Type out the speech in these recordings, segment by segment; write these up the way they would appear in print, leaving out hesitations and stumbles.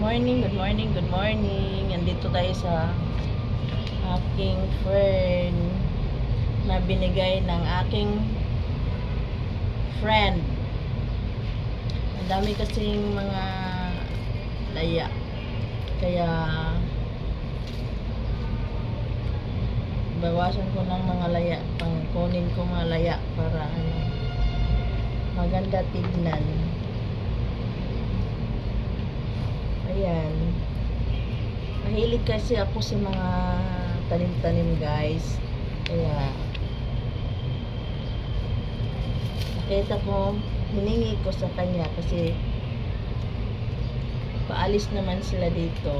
Good morning, good morning. Andito tayo sa aking friend na binigay ng aking friend. Ang dami kasing mga laya. Kaya bawasan ko ng mga laya. Kunin ko mga laya para maganda tignan. Ayan. Mahilig kasi ako sa mga tanim-tanim, guys. Kaya nakita ko, hiningi ko sa kanya kasi paalis naman sila dito.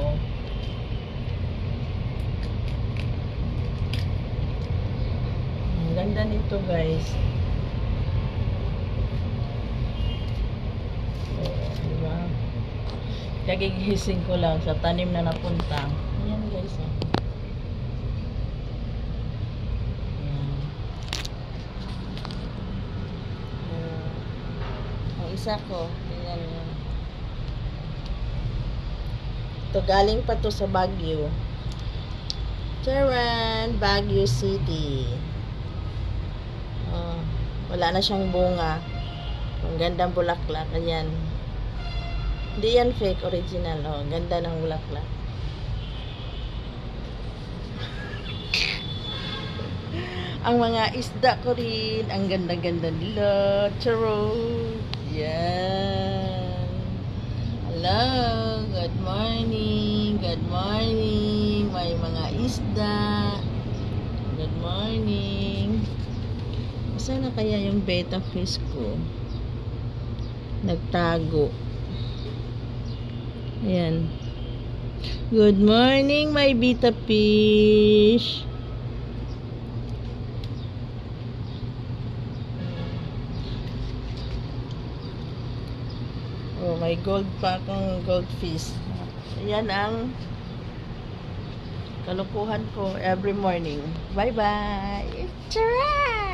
Ang ganda nito, guys. Diba? Kagigising ko lang sa tanim na napunta. Ayan, guys. Ang isa ko, ayan. Ito, galing pa to sa Baguio. Charan, Baguio City. Wala na siyang bunga. Ang gandang bulaklak. Ayan. Hindi yan fake, original. Ganda ng bulaklak. Ang mga isda ko rin, ang ganda-ganda nila. Charot. Yan. Hello. Good morning. Good morning. May mga isda. Good morning. Saan na kaya yung betta fish ko? Nagtago. Ayan. Good morning, my betta fish. Oh, may gold pa akong goldfish. Ayan ang kalukuhan ko every morning. Bye-bye. Tara!